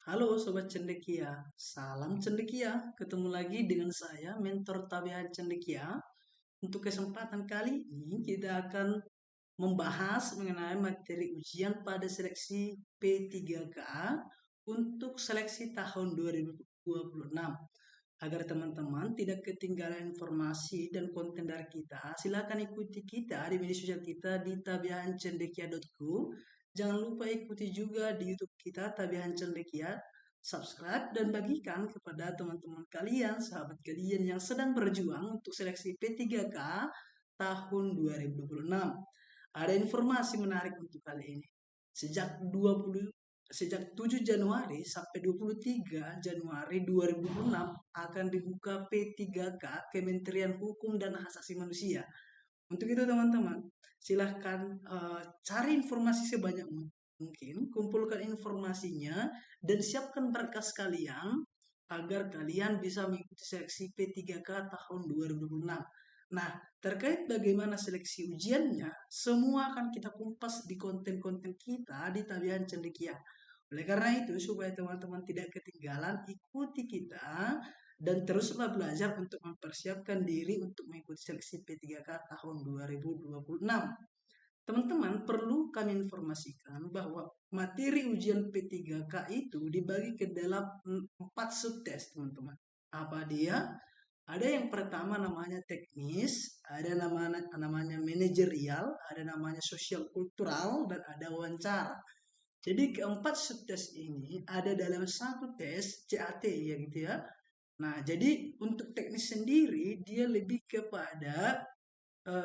Halo Sobat Cendekia, salam Cendekia. Ketemu lagi dengan saya, Mentor Tabiat Cendekia. Untuk kesempatan kali ini, kita akan membahas mengenai materi ujian pada seleksi P3K untuk seleksi tahun 2026. Agar teman-teman tidak ketinggalan informasi dan konten dari kita, silakan ikuti kita di media sosial kita di tabiancendekia.co. Jangan lupa ikuti juga di YouTube kita Tabihan Cendekia. Subscribe dan bagikan kepada teman-teman kalian, sahabat kalian yang sedang berjuang untuk seleksi P3K tahun 2026. Ada informasi menarik untuk kali ini. Sejak 7 Januari sampai 23 Januari 2026 akan dibuka P3K Kementerian Hukum dan Hak Asasi Manusia. Untuk itu teman-teman, silahkan cari informasi sebanyak mungkin, kumpulkan informasinya, dan siapkan berkas kalian agar kalian bisa mengikuti seleksi P3K tahun 2026. Nah, terkait bagaimana seleksi ujiannya, semua akan kita kumpas di konten-konten kita di Tabihan Cendekia. Oleh karena itu, supaya teman-teman tidak ketinggalan, ikuti kita dan teruslah belajar untuk mempersiapkan diri untuk mengikuti seleksi P3K tahun 2026. Teman-teman, perlu kami informasikan bahwa materi ujian P3K itu dibagi ke dalam 4 subtes, teman-teman. Apa dia? Ada yang pertama namanya teknis, ada namanya manajerial, ada namanya sosial kultural, dan ada wawancara. Jadi keempat subtes ini ada dalam satu tes CAT ya gitu ya. Nah, jadi untuk teknis sendiri dia lebih kepada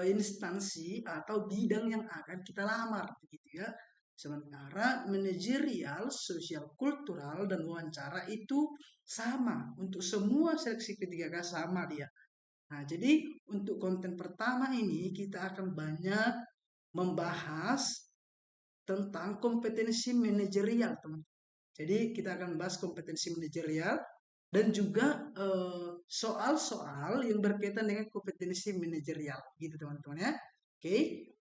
instansi atau bidang yang akan kita lamar begitu ya. Sementara manajerial, sosial kultural dan wawancara itu sama untuk semua seleksi P3K sama dia. Nah, jadi untuk konten pertama ini kita akan banyak membahas tentang kompetensi manajerial, teman. Jadi kita akan bahas kompetensi manajerial dan juga soal-soal yang berkaitan dengan kompetensi manajerial, gitu teman-teman ya. Oke,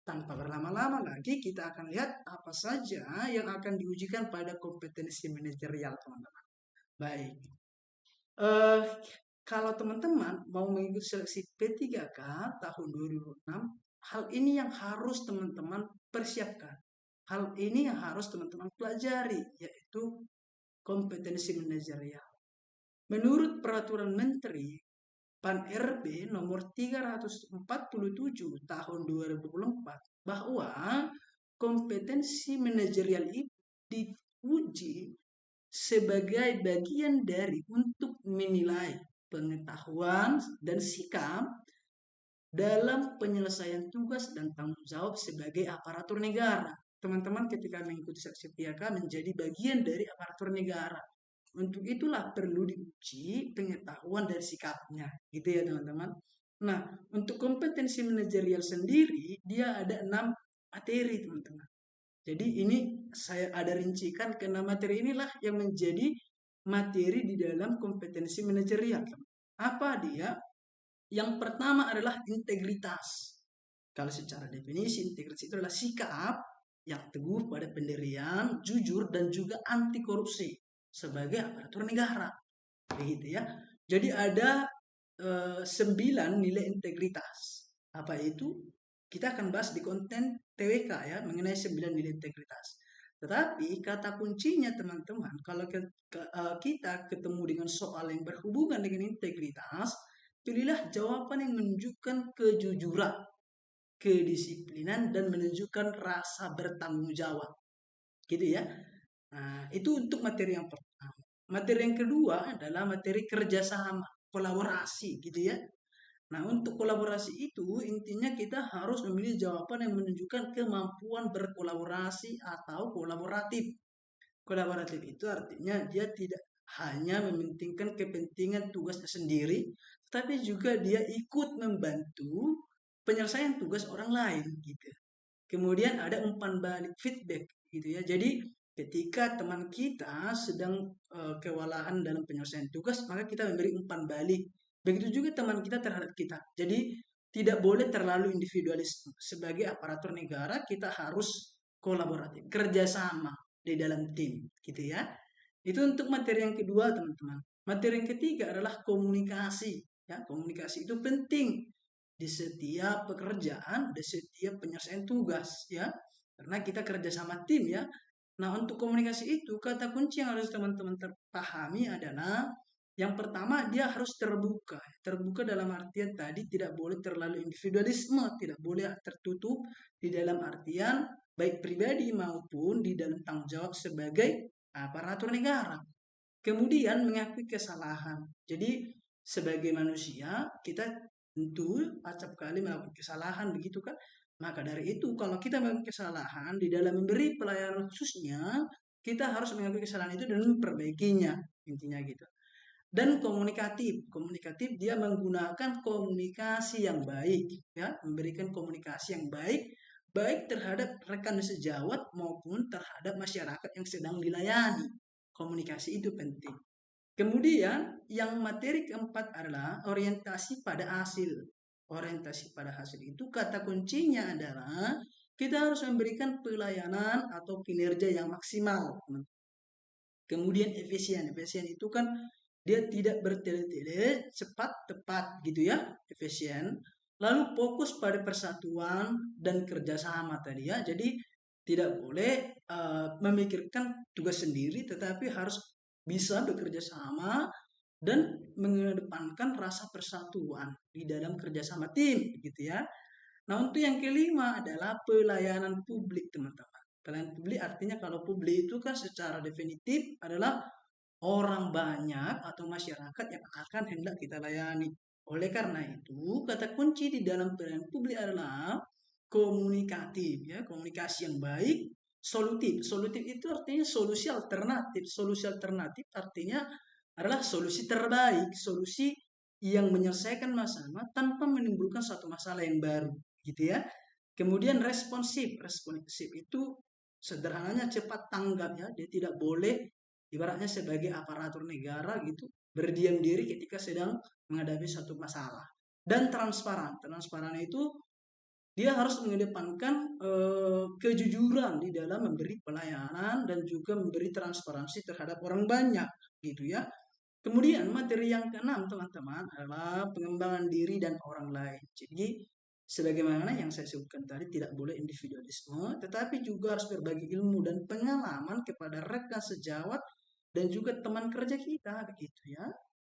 tanpa berlama-lama lagi kita akan lihat apa saja yang akan diujikan pada kompetensi manajerial, teman-teman. Baik, eh, kalau teman-teman mau mengikuti seleksi P3K tahun 2006, hal ini yang harus teman-teman persiapkan. Hal ini yang harus teman-teman pelajari, yaitu kompetensi manajerial. Menurut Peraturan Menteri PAN-RB nomor 347 tahun 2024 bahwa kompetensi manajerial itu diuji sebagai bagian dari untuk menilai pengetahuan dan sikap dalam penyelesaian tugas dan tanggung jawab sebagai aparatur negara. Teman-teman ketika mengikuti seleksi PTK menjadi bagian dari aparatur negara. Untuk itulah perlu diuji pengetahuan dan sikapnya, gitu ya teman-teman. Nah, untuk kompetensi manajerial sendiri, dia ada 6 materi teman-teman. Jadi ini saya ada rincikan ke 6 materi inilah yang menjadi materi di dalam kompetensi manajerial. Apa dia? Yang pertama adalah integritas. Kalau secara definisi, integritas itu adalah sikap yang teguh pada pendirian, jujur, dan juga anti korupsi sebagai aparatur negara. Begitu ya. Jadi ada 9 nilai integritas. Apa itu? Kita akan bahas di konten TWK ya, mengenai 9 nilai integritas. Tetapi kata kuncinya teman-teman, kalau kita ketemu dengan soal yang berhubungan dengan integritas, pilihlah jawaban yang menunjukkan kejujuran, kedisiplinan, dan menunjukkan rasa bertanggung jawab. Gitu ya. Nah, itu untuk materi yang pertama. Materi yang kedua adalah materi kerjasama, kolaborasi gitu ya. Nah, untuk kolaborasi itu intinya kita harus memilih jawaban yang menunjukkan kemampuan berkolaborasi atau kolaboratif. Kolaboratif itu artinya dia tidak hanya mementingkan kepentingan tugasnya sendiri, tapi juga dia ikut membantu penyelesaian tugas orang lain gitu. Kemudian ada umpan balik feedback gitu ya. Jadi ketika teman kita sedang kewalahan dalam penyelesaian tugas, maka kita memberi umpan balik. Begitu juga teman kita terhadap kita. Jadi tidak boleh terlalu individualis. Sebagai aparatur negara kita harus kolaboratif, kerjasama di dalam tim, gitu ya. Itu untuk materi yang kedua, teman-teman. Materi yang ketiga adalah komunikasi. Ya, komunikasi itu penting di setiap pekerjaan, di setiap penyelesaian tugas, ya. Karena kita kerja sama tim, ya. Nah, untuk komunikasi itu, kata kunci yang harus teman-teman pahami adalah yang pertama, dia harus terbuka. Terbuka dalam artian tadi tidak boleh terlalu individualisme, tidak boleh tertutup di dalam artian baik pribadi maupun di dalam tanggung jawab sebagai aparatur negara. Kemudian mengakui kesalahan. Jadi sebagai manusia kita tentu acap kali melakukan kesalahan, begitu kan? Maka dari itu kalau kita melakukan kesalahan di dalam memberi pelayanan khususnya, kita harus mengakui kesalahan itu dan memperbaikinya, intinya gitu. Dan komunikatif, komunikatif dia menggunakan komunikasi yang baik, ya, memberikan komunikasi yang baik, baik terhadap rekan sejawat maupun terhadap masyarakat yang sedang dilayani. Komunikasi itu penting. Kemudian yang materi keempat adalah orientasi pada hasil. Orientasi pada hasil itu kata kuncinya adalah kita harus memberikan pelayanan atau kinerja yang maksimal. Kemudian efisien. Efisien itu kan dia tidak bertele-tele, cepat, tepat gitu ya, efisien. Lalu fokus pada persatuan dan kerjasama tadi ya. Jadi tidak boleh memikirkan tugas sendiri, tetapi harus bisa bekerja sama dan mengedepankan rasa persatuan di dalam kerjasama tim, gitu ya. Nah, untuk yang kelima adalah pelayanan publik, teman-teman. Pelayanan publik artinya kalau publik itu kan secara definitif adalah orang banyak atau masyarakat yang akan hendak kita layani. Oleh karena itu, kata kunci di dalam pelayanan publik adalah komunikatif, ya, komunikasi yang baik, solutif. Solutif itu artinya solusi alternatif. Solusi alternatif artinya adalah solusi terbaik, solusi yang menyelesaikan masalah tanpa menimbulkan satu masalah yang baru, gitu ya. Kemudian responsif. Responsif itu sederhananya cepat tanggap, ya. Dia tidak boleh ibaratnya sebagai aparatur negara gitu berdiam diri ketika sedang menghadapi satu masalah. Dan transparan. Transparan itu dia harus mengedepankan kejujuran di dalam memberi pelayanan dan juga memberi transparansi terhadap orang banyak, gitu ya. Kemudian materi yang keenam, teman-teman, adalah pengembangan diri dan orang lain. Jadi sebagaimana yang saya sebutkan tadi, tidak boleh individualisme, tetapi juga harus berbagi ilmu dan pengalaman kepada rekan sejawat dan juga teman kerja kita, begitu ya.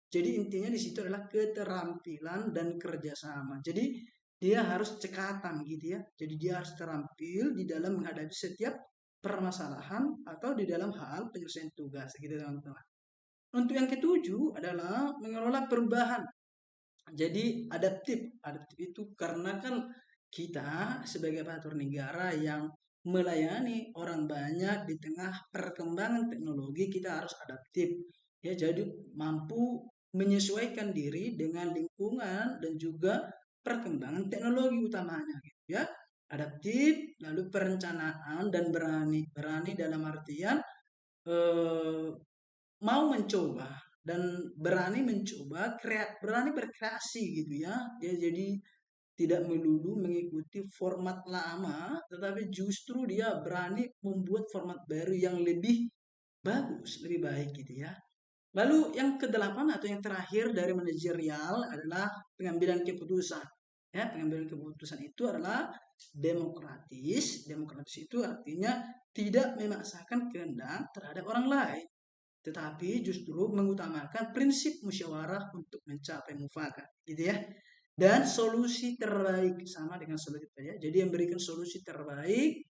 Jadi intinya di situ adalah keterampilan dan kerjasama. Jadi dia harus cekatan gitu ya. Jadi dia harus terampil di dalam menghadapi setiap permasalahan atau di dalam hal penyelesaian tugas, gitu teman-teman. Untuk yang ketujuh adalah mengelola perubahan. Jadi adaptif. Adaptif itu karena kan kita sebagai aparatur negara yang melayani orang banyak di tengah perkembangan teknologi, kita harus adaptif. Ya, jadi mampu menyesuaikan diri dengan lingkungan dan juga perkembangan teknologi utamanya gitu ya. Adaptif, lalu perencanaan dan berani. Berani dalam artian eh, mau mencoba dan berani mencoba, berani berkreasi gitu ya. Dia jadi tidak melulu mengikuti format lama, tetapi justru dia berani membuat format baru yang lebih bagus, lebih baik gitu ya. Lalu yang kedelapan atau yang terakhir dari manajerial adalah pengambilan keputusan. Ya, pengambilan keputusan itu adalah demokratis. Demokratis itu artinya tidak memaksakan kehendak terhadap orang lain, tetapi justru mengutamakan prinsip musyawarah untuk mencapai mufakat, gitu ya. Dan solusi terbaik sama dengan solusi tadi ya. Jadi yang memberikan solusi terbaik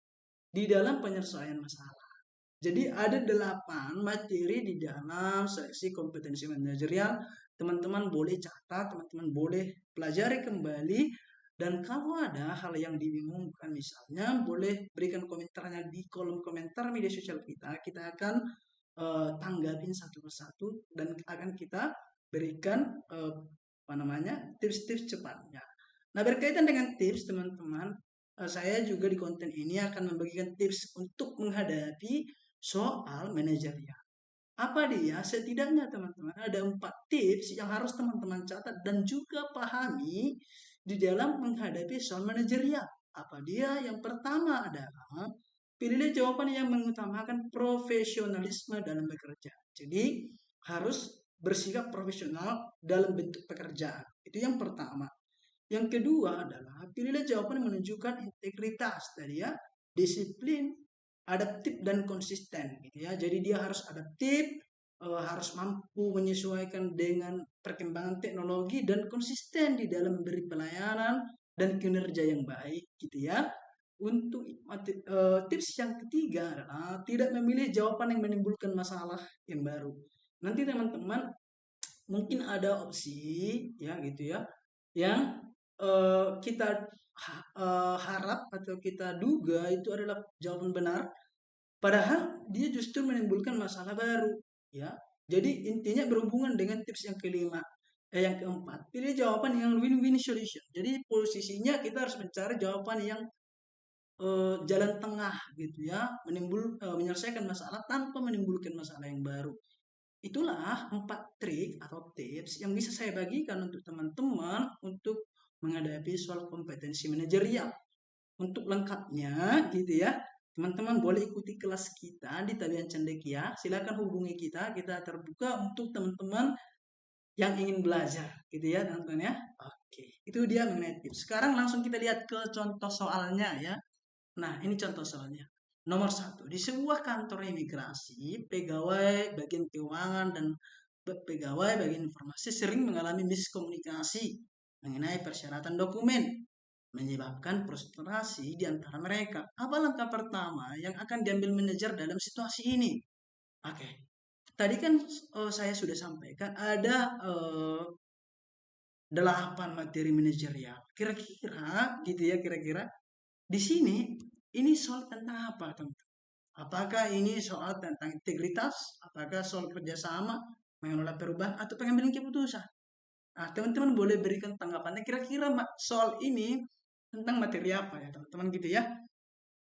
di dalam penyelesaian masalah. Jadi ada 8 materi di dalam seleksi kompetensi manajerial. Teman-teman boleh catat, teman-teman boleh pelajari kembali. Dan kalau ada hal yang dibingungkan misalnya, boleh berikan komentarnya di kolom komentar media sosial kita. Kita akan tanggapin satu persatu dan akan kita berikan tips-tips cepatnya. Nah, berkaitan dengan tips teman-teman, saya juga di konten ini akan membagikan tips untuk menghadapi soal manajerial. Apa dia? Setidaknya teman-teman ada 4 tips yang harus teman-teman catat dan juga pahami di dalam menghadapi soal manajerial. Apa dia? Yang pertama adalah pilihlah jawaban yang mengutamakan profesionalisme dalam bekerja. Jadi harus bersikap profesional dalam bentuk pekerjaan. Itu yang pertama. Yang kedua adalah pilihlah jawaban yang menunjukkan integritas tadi ya, disiplin, adaptif dan konsisten gitu ya. Jadi dia harus adaptif, harus mampu menyesuaikan dengan perkembangan teknologi dan konsisten di dalam memberi pelayanan dan kinerja yang baik gitu ya. Untuk tips yang ketiga adalah tidak memilih jawaban yang menimbulkan masalah yang baru. Nanti teman-teman mungkin ada opsi ya gitu ya yang kita harap atau kita duga itu adalah jawaban benar, padahal dia justru menimbulkan masalah baru ya. Jadi intinya berhubungan dengan tips yang kelima. Yang keempat, pilih jawaban yang win-win solution. Jadi posisinya kita harus mencari jawaban yang jalan tengah gitu ya, menyelesaikan masalah tanpa menimbulkan masalah yang baru. Itulah 4 trik atau tips yang bisa saya bagikan untuk teman-teman untuk menghadapi soal kompetensi manajerial. Untuk lengkapnya gitu ya, teman-teman boleh ikuti kelas kita di Talian Cendekia. Silakan hubungi kita, kita terbuka untuk teman-teman yang ingin belajar gitu ya teman-teman ya. Oke, itu dia mengenai tips. Sekarang langsung kita lihat ke contoh soalnya ya. Nah, ini contoh soalnya. Nomor 1, di sebuah kantor imigrasi, pegawai bagian keuangan dan pegawai bagian informasi sering mengalami miskomunikasi mengenai persyaratan dokumen, menyebabkan frustrasi di antara mereka. Apa langkah pertama yang akan diambil manajer dalam situasi ini? Oke, tadi kan saya sudah sampaikan ada 8 materi manajerial. Kira-kira gitu ya, kira-kira di sini ini soal tentang apa, teman-teman? Apakah ini soal tentang integritas? Apakah soal kerjasama, mengelola perubahan, atau pengambilan keputusan? Nah, teman-teman boleh berikan tanggapannya. Kira-kira soal ini tentang materi apa ya, teman-teman gitu ya?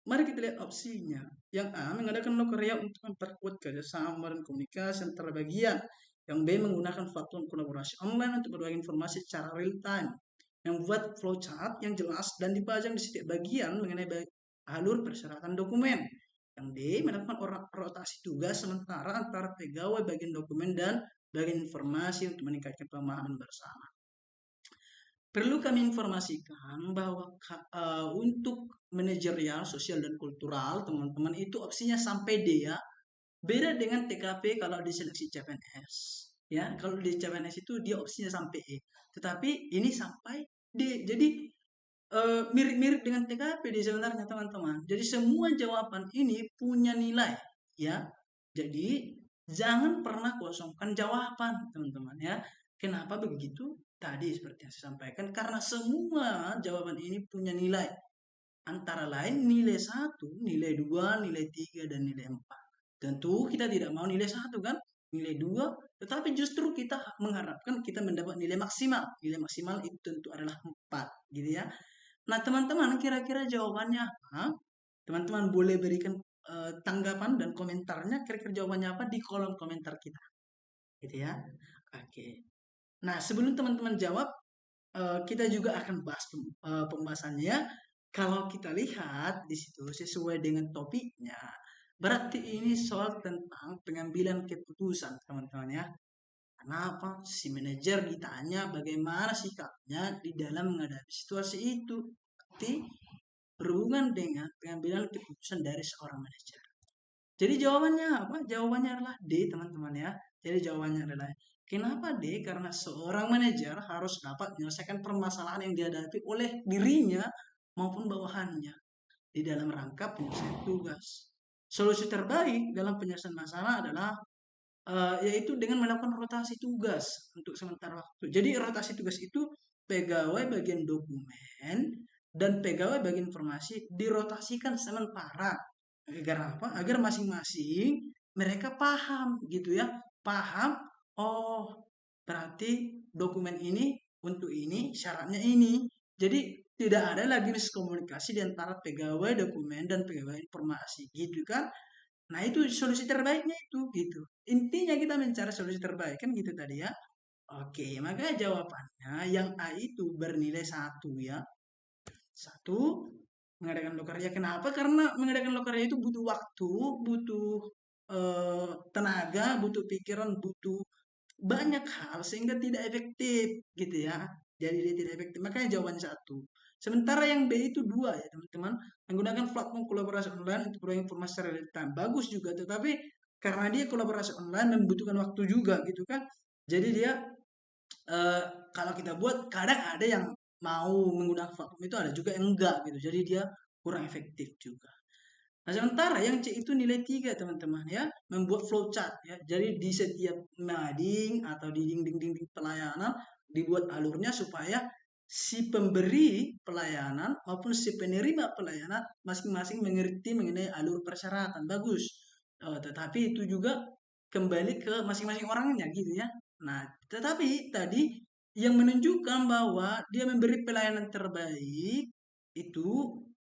Mari kita lihat opsinya. Yang A, mengadakan lokaria untuk memperkuat kerjasama dan komunikasi antara bagian. Yang B, menggunakan platform kolaborasi online untuk berbagi informasi secara real time. Yang buat flowchart yang jelas dan dipajang di setiap bagian mengenai alur persyaratan dokumen. Yang D, melakukan rotasi tugas sementara antara pegawai bagian dokumen dan bagian informasi untuk meningkatkan pemahaman bersama. Perlu kami informasikan bahwa untuk manajerial, sosial, dan kultural, teman-teman itu opsinya sampai D ya. Beda dengan TKP kalau di seleksi CPNS. Ya, kalau di CPNS itu dia opsinya sampai E. Tetapi ini sampai D. Jadi mirip-mirip dengan TKP di sebenarnya teman-teman. Jadi semua jawaban ini punya nilai ya. Jadi jangan pernah kosongkan jawaban teman-teman ya. Kenapa begitu? Tadi seperti yang saya sampaikan, karena semua jawaban ini punya nilai. Antara lain nilai 1, nilai 2, nilai 3, dan nilai 4. Tentu kita tidak mau nilai 1 kan, nilai 2, tetapi justru kita mengharapkan kita mendapat nilai maksimal. Nilai maksimal itu tentu adalah 4 gitu ya. Nah teman-teman kira-kira jawabannya apa? Teman-teman boleh berikan tanggapan dan komentarnya, kira-kira jawabannya apa di kolom komentar kita. Gitu ya. Oke. Nah, sebelum teman-teman jawab, kita juga akan bahas pembahasannya. Kalau kita lihat di situ sesuai dengan topiknya, berarti ini soal tentang pengambilan keputusan, teman-teman ya. Kenapa si manajer ditanya bagaimana sikapnya di dalam menghadapi situasi itu? Berarti berhubungan dengan pengambilan keputusan dari seorang manajer. Jadi jawabannya apa? Jawabannya adalah D, teman-teman ya. Jadi jawabannya adalah kenapa D? Karena seorang manajer harus dapat menyelesaikan permasalahan yang dihadapi oleh dirinya maupun bawahannya di dalam rangka penyelesaian tugas. Solusi terbaik dalam penyelesaian masalah adalah yaitu dengan melakukan rotasi tugas untuk sementara waktu. Jadi rotasi tugas itu pegawai bagian dokumen dan pegawai bagian informasi dirotasikan sementara. Agar apa? Agar masing-masing mereka paham gitu ya. Paham, oh berarti dokumen ini untuk ini, syaratnya ini. Jadi tidak ada lagi miskomunikasi di antara pegawai dokumen dan pegawai informasi gitu kan. Nah itu solusi terbaiknya itu gitu. Intinya kita mencari solusi terbaik kan gitu tadi ya. Oke, maka jawabannya yang A itu bernilai 1 ya. 1 mengadakan lokarya. Kenapa? Karena mengadakan lokarya itu butuh waktu, butuh tenaga, butuh pikiran, butuh banyak hal sehingga tidak efektif gitu ya. Jadi dia tidak efektif. Makanya jawabannya satu. Sementara yang B itu dua ya teman-teman. Menggunakan platform kolaborasi online untuk berbagai informasi secara real time. Bagus juga, tetapi karena dia kolaborasi online membutuhkan waktu juga gitu kan. Jadi dia eh, kalau kita buat kadang ada yang mau menggunakan platform itu, ada juga yang enggak gitu. Jadi dia kurang efektif juga. Nah, sementara yang C itu nilai 3 teman-teman ya, membuat flowchart ya. Jadi di setiap mading atau di dinding-dinding pelayanan dibuat alurnya supaya si pemberi pelayanan maupun si penerima pelayanan masing-masing mengerti mengenai alur persyaratan. Bagus. Tetapi itu juga kembali ke masing-masing orangnya gitu ya. Nah, tetapi tadi yang menunjukkan bahwa dia memberi pelayanan terbaik itu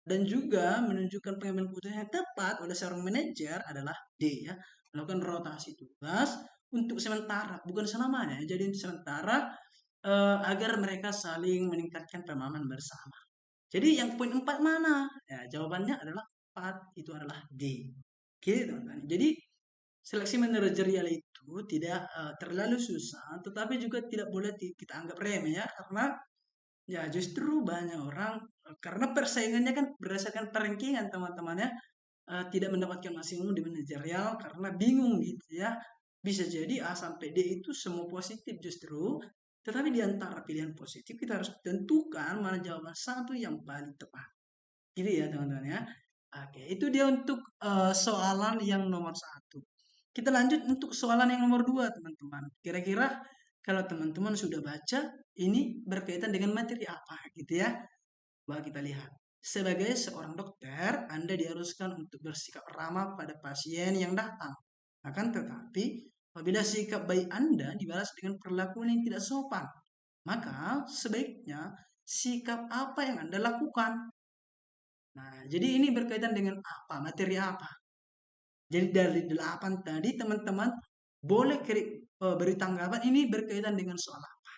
dan juga menunjukkan pengambilan keputusan yang tepat oleh seorang manajer adalah D ya, melakukan rotasi tugas untuk sementara, bukan selamanya. Jadi untuk sementara agar mereka saling meningkatkan pemahaman bersama. Jadi yang poin 4 mana? Ya, jawabannya adalah 4, itu adalah D. Oke, teman-teman. Jadi seleksi manajerial itu tidak terlalu susah, tetapi juga tidak boleh kita anggap remeh ya, karena ya justru banyak orang karena persaingannya kan berdasarkan perankingan teman-teman ya, tidak mendapatkan maksimum di manajerial karena bingung gitu ya. Bisa jadi A sampai D itu semua positif justru, tetapi di antara pilihan positif kita harus tentukan mana jawaban satu yang paling tepat. Gitu ya teman-teman ya. Oke, itu dia untuk soalan yang nomor satu. Kita lanjut untuk soalan yang nomor dua, teman-teman. Kira-kira kalau teman-teman sudah baca, ini berkaitan dengan materi apa gitu ya. Coba kita lihat. Sebagai seorang dokter, Anda diharuskan untuk bersikap ramah pada pasien yang datang. Akan tetapi, apabila sikap baik Anda dibalas dengan perlakuan yang tidak sopan, maka sebaiknya sikap apa yang Anda lakukan? Nah, jadi ini berkaitan dengan apa? Materi apa? Jadi dari 8 tadi teman-teman boleh beri tanggapan ini berkaitan dengan soal apa.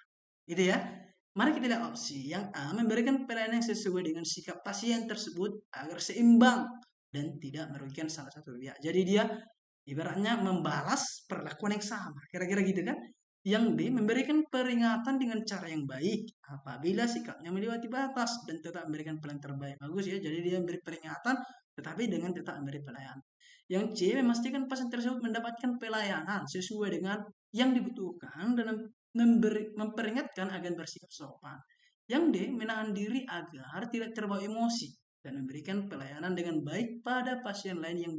Gitu ya. Mari kita lihat opsi. Yang A, memberikan pelayanan yang sesuai dengan sikap pasien tersebut agar seimbang dan tidak merugikan salah satu pihak. Jadi dia ibaratnya membalas perlakuan yang sama. Kira-kira gitu kan? Yang B, memberikan peringatan dengan cara yang baik apabila sikapnya melewati batas dan tetap memberikan pelayanan terbaik. Bagus ya. Jadi dia memberi peringatan tetapi dengan tetap memberi pelayanan. Yang C, memastikan pasien tersebut mendapatkan pelayanan sesuai dengan yang dibutuhkan dan memperingatkan agar bersikap sopan. Yang D, menahan diri agar tidak terbawa emosi dan memberikan pelayanan dengan baik pada pasien lain yang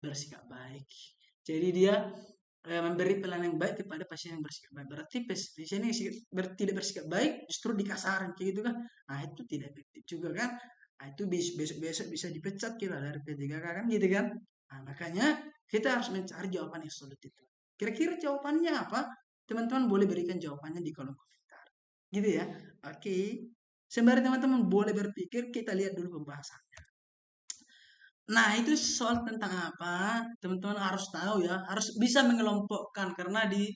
bersikap baik. Jadi dia memberi pelayanan yang baik kepada pasien yang bersikap baik. Berarti pasien yang tidak bersikap baik justru dikasarin kayak gitu kan. Nah, itu tidak efektif juga kan. Nah, itu besok-besok bisa dipecat kita dari P3K kan gitu kan. Nah, makanya kita harus mencari jawaban yang sulit itu. Kira-kira jawabannya apa? Teman-teman boleh berikan jawabannya di kolom komentar. Gitu ya. Oke. Sembari teman-teman boleh berpikir, kita lihat dulu pembahasannya. Nah, itu soal tentang apa? Teman-teman harus tahu ya, harus bisa mengelompokkan karena di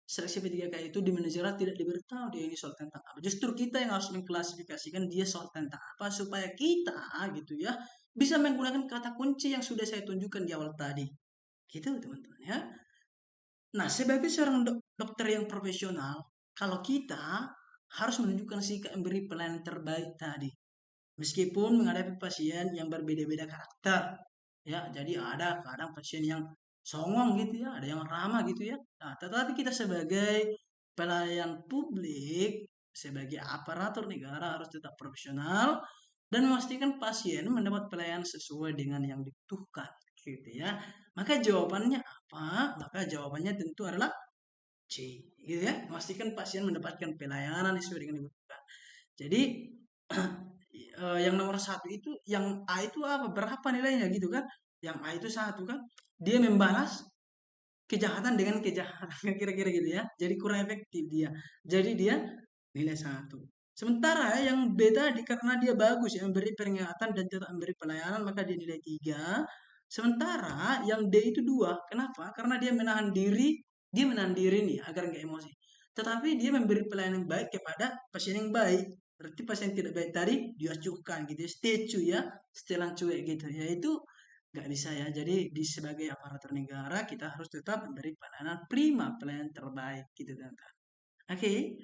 seleksi P3K itu di manajerial tidak diberitahu dia ini soal tentang apa. Justru kita yang harus mengklasifikasikan dia soal tentang apa supaya kita gitu ya bisa menggunakan kata kunci yang sudah saya tunjukkan di awal tadi. Gitu teman-teman ya. Nah, sebagai seorang dokter yang profesional, kalau kita harus menunjukkan sikap memberi pelayanan terbaik tadi. Meskipun menghadapi pasien yang berbeda-beda karakter. Ya, jadi ada kadang pasien yang songong gitu ya, ada yang ramah gitu ya. Nah, tetapi kita sebagai pelayan publik, sebagai aparatur negara harus tetap profesional dan memastikan pasien mendapat pelayanan sesuai dengan yang dibutuhkan gitu ya. Maka jawabannya apa? Maka jawabannya tentu adalah C, gitu ya. Memastikan pasien mendapatkan pelayanan sesuai dengan yang dibutuhkan. Jadi yang nomor satu itu, yang A itu apa? Berapa nilainya gitu kan? Yang A itu satu kan? Dia membalas kejahatan dengan kejahatan, kira-kira gitu ya. Jadi kurang efektif dia. Jadi dia nilai satu. Sementara yang B tadi karena dia bagus ya, memberi peringatan dan tetap memberi pelayanan, maka dia nilai 3. Sementara yang D itu 2. Kenapa? Karena dia menahan diri nih agar nggak emosi. Tetapi dia memberi pelayanan yang baik kepada pasien yang baik. Berarti pas yang tidak baik tadi diacuhkan gitu ya, stay cuy ya, setelan cuek gitu ya, itu nggak bisa ya. Jadi di sebagai aparatur negara kita harus tetap memberi pelayanan prima, pelayanan terbaik gitu kan. Oke.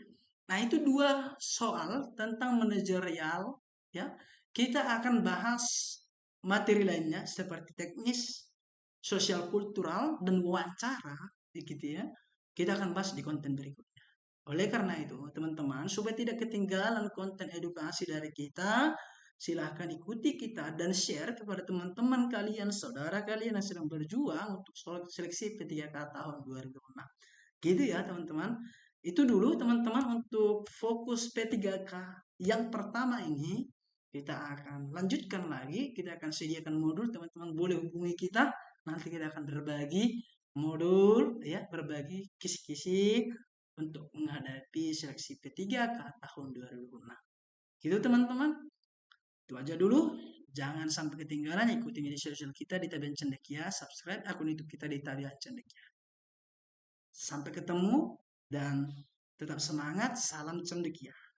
Nah, itu dua soal tentang manajerial ya. Kita akan bahas materi lainnya seperti teknis, sosial kultural dan wawancara gitu ya. Kita akan bahas di konten berikutnya. Oleh karena itu, teman-teman, supaya tidak ketinggalan konten edukasi dari kita, silahkan ikuti kita dan share kepada teman-teman kalian, saudara kalian yang sedang berjuang untuk seleksi P3K tahun 2006. Gitu ya, teman-teman. Itu dulu, teman-teman, untuk fokus P3K yang pertama ini. Kita akan lanjutkan lagi, kita akan sediakan modul, teman-teman boleh hubungi kita. Nanti kita akan berbagi modul, ya, berbagi kisi-kisi untuk menghadapi seleksi P3K tahun 2006. Gitu teman-teman. Itu aja dulu. Jangan sampai ketinggalan, ikuti media sosial kita di Tabian Cendekia, subscribe akun YouTube kita di Tabian Cendekia. Sampai ketemu dan tetap semangat, salam cendekia.